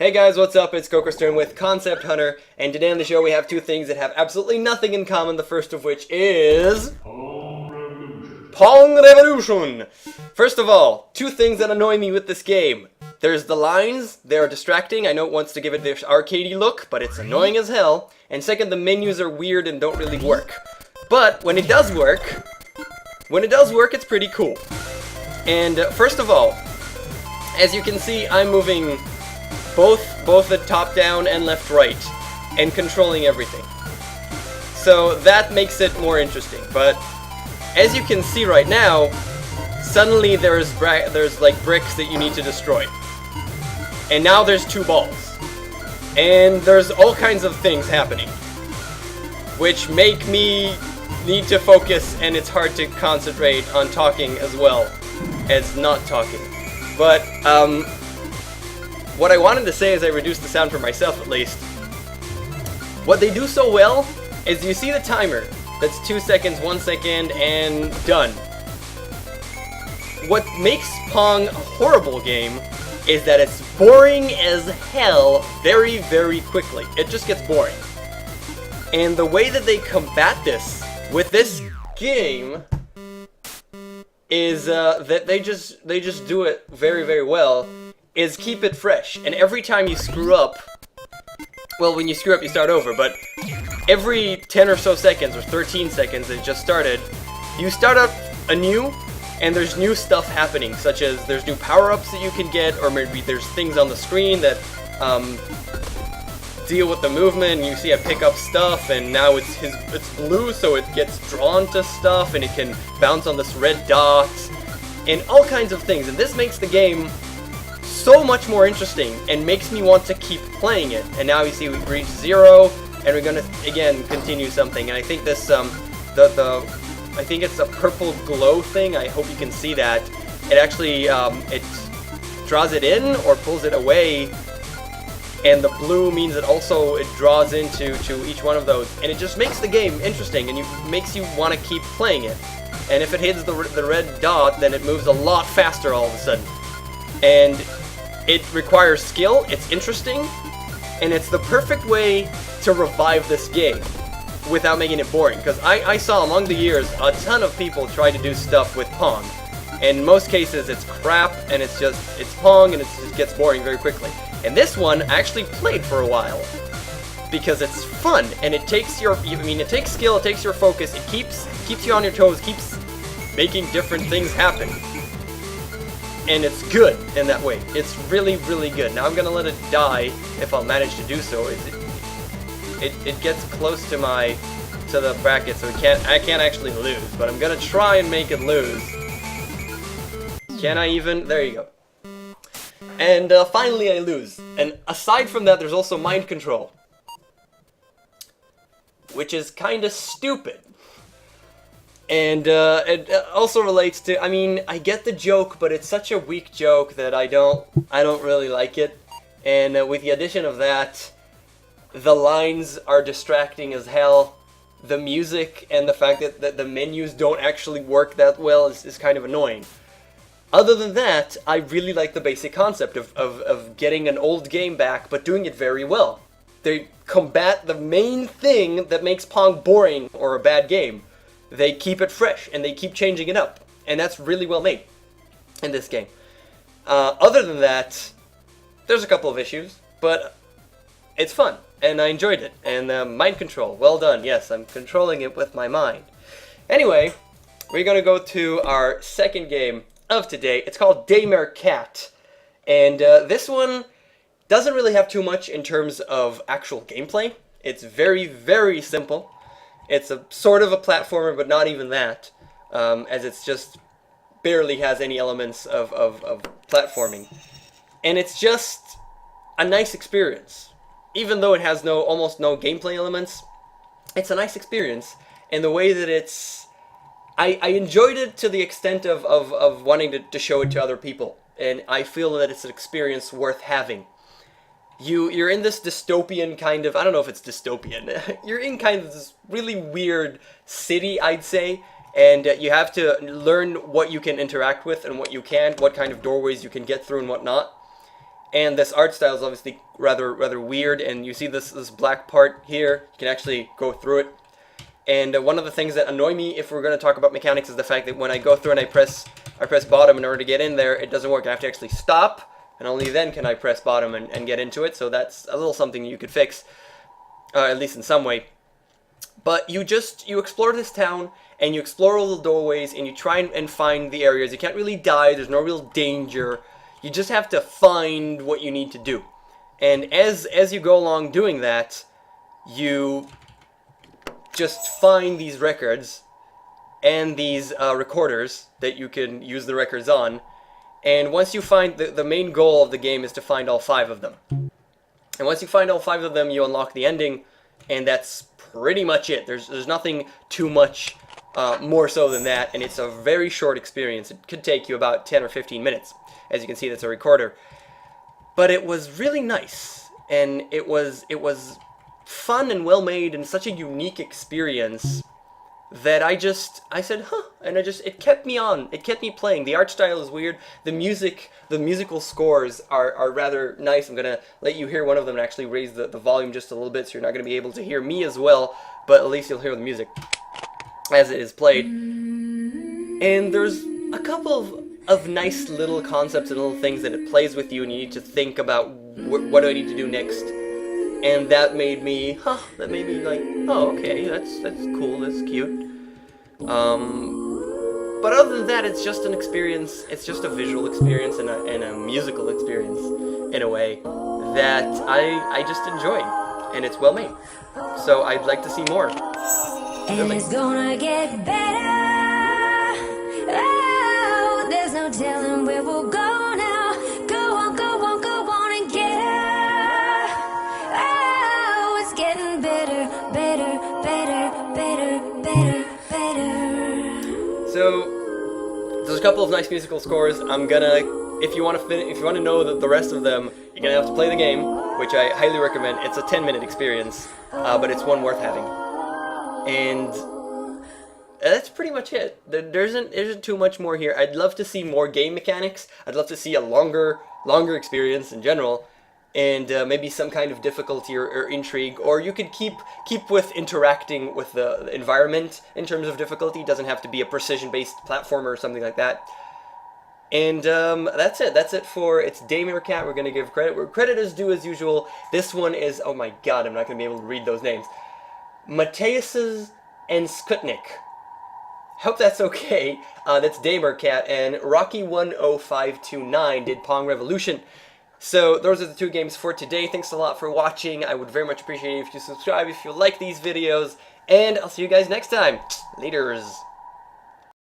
Hey guys, what's up? It's KOKOStern with Concept Hunter, and today on the show we have two things that have absolutely nothing in common, the first of which is... Pong Revolution! First of all, two things that annoy me with this game. There's the lines, they're distracting, I know it wants to give it this arcadey look, but it's annoying as hell. And second, the menus are weird and don't really work. But when it does work, it's pretty cool. And first of all, as you can see, I'm moving both the top down and left right and controlling everything. So that makes it more interesting. But as you can see right now, suddenly there's like bricks that you need to destroy. And now there's two balls. And there's all kinds of things happening, which make me need to focus, and it's hard to concentrate on talking as well as not talking. But what I wanted to say is I reduced the sound for myself at least. What they do so well is you see the timer. That's 2 seconds, 1 second, and done. What makes Pong a horrible game is that it's boring as hell very, very quickly. It just gets boring. And the way that they combat this with this game is that they just do it very, very well, is keep it fresh. And every time you screw up, well, when you screw up you start over, but every 10 or so seconds, or 13 seconds that it just started, you start up anew, and there's new stuff happening, such as there's new power-ups that you can get, or maybe there's things on the screen that deal with the movement, and you see it pick up stuff, and now it's blue, so it gets drawn to stuff, and it can bounce on this red dot, and all kinds of things. And this makes the game so much more interesting, and makes me want to keep playing it. And now you see we've reached 0, and we're gonna, again, continue something. And I think this, I think it's a purple glow thing, I hope you can see that. It actually, it draws it in, or pulls it away, and the blue means it also, it draws into each one of those, and it just makes the game interesting, and makes you want to keep playing it. And if it hits the red dot, then it moves a lot faster all of a sudden. And it requires skill, it's interesting, and it's the perfect way to revive this game without making it boring. Because I saw among the years a ton of people try to do stuff with Pong. And in most cases it's crap, and it's Pong, and it just gets boring very quickly. And this one I actually played for a while, because it's fun, and it takes it takes skill, it takes your focus, it keeps you on your toes, keeps making different things happen. And it's good in that way. It's really, really good. Now I'm gonna let it die if I'll manage to do so. It gets close to the bracket, so I can't actually lose, but I'm gonna try and make it lose. Can I even? There you go. And finally I lose. And aside from that, there's also mind control, which is kinda stupid. And it also relates to, I mean, I get the joke, but it's such a weak joke that I don't really like it. And with the addition of that, the lines are distracting as hell. The music and the fact that the menus don't actually work that well is kind of annoying. Other than that, I really like the basic concept of getting an old game back, but doing it very well. They combat the main thing that makes Pong boring or a bad game. They keep it fresh, and they keep changing it up. And that's really well made in this game. Other than that, there's a couple of issues, but it's fun, and I enjoyed it. And mind control, well done. Yes, I'm controlling it with my mind. Anyway, we're going to go to our second game of today. It's called Daymare Cat. And this one doesn't really have too much in terms of actual gameplay. It's very, very simple. It's a sort of a platformer, but not even that, as it's just barely has any elements of platforming. And it's just a nice experience. Even though it has almost no gameplay elements, it's a nice experience. And the way that I enjoyed it to the extent of wanting to show it to other people. And I feel that it's an experience worth having. You're in this dystopian kind of, I don't know if it's dystopian, you're in kind of this really weird city, I'd say, and you have to learn what you can interact with and what you can't, what kind of doorways you can get through and whatnot. And this art style is obviously rather weird, and you see this black part here. You can actually go through it. And one of the things that annoy me, if we're going to talk about mechanics, is the fact that when I go through and I press bottom in order to get in there, it doesn't work. I have to actually stop, and only then can I press bottom and get into it. So that's a little something you could fix, at least in some way. But you explore this town, and you explore all the doorways, and you try and find the areas. You can't really die. There's no real danger. You just have to find what you need to do. And as you go along doing that, you just find these records and these recorders that you can use the records on. And once you find, the main goal of the game is to find all 5 of them. And once you find all 5 of them, you unlock the ending, and that's pretty much it. There's nothing too much more so than that, and it's a very short experience. It could take you about 10 or 15 minutes. As you can see, that's a recorder. But it was really nice, and it was fun and well made, and such a unique experience that I said, huh, and it kept me on. It kept me playing. The art style is weird. The musical scores are rather nice. I'm gonna let you hear one of them and actually raise the volume just a little bit, so you're not gonna be able to hear me as well, but at least you'll hear the music as it is played. And there's a couple of nice little concepts and little things that it plays with you, and you need to think about what do I need to do next. And that made me like, oh, okay, that's cool, that's cute. But other than that, it's just an experience. It's just a visual experience and a musical experience in a way that I just enjoyed, and it's well made. So I'd like to see more. And it's gonna get better. Oh, there's no telling where we'll go now. Go on, go on, go on and get her. Oh, it's getting better, better, better, better, better, better. So there's a couple of nice musical scores. I'm gonna, if you want to know the rest of them, you're gonna have to play the game, which I highly recommend. It's a 10-minute experience, but it's one worth having. And that's pretty much it. There isn't too much more here. I'd love to see more game mechanics. I'd love to see a longer experience in general, and maybe some kind of difficulty or intrigue. Or you could keep with interacting with the environment in terms of difficulty. It doesn't have to be a precision-based platformer or something like that. And that's it. That's it for It's Daymare Cat. We're gonna give credit where credit is due as usual. This one is, oh my god, I'm not gonna be able to read those names. Mateusz's and Skutnik. Hope that's okay. That's Daymare Cat, and Rocky10529 did Pong Revolution. So those are the 2 games for today. Thanks a lot for watching. I would very much appreciate it if you subscribe if you like these videos, and I'll see you guys next time. Laters.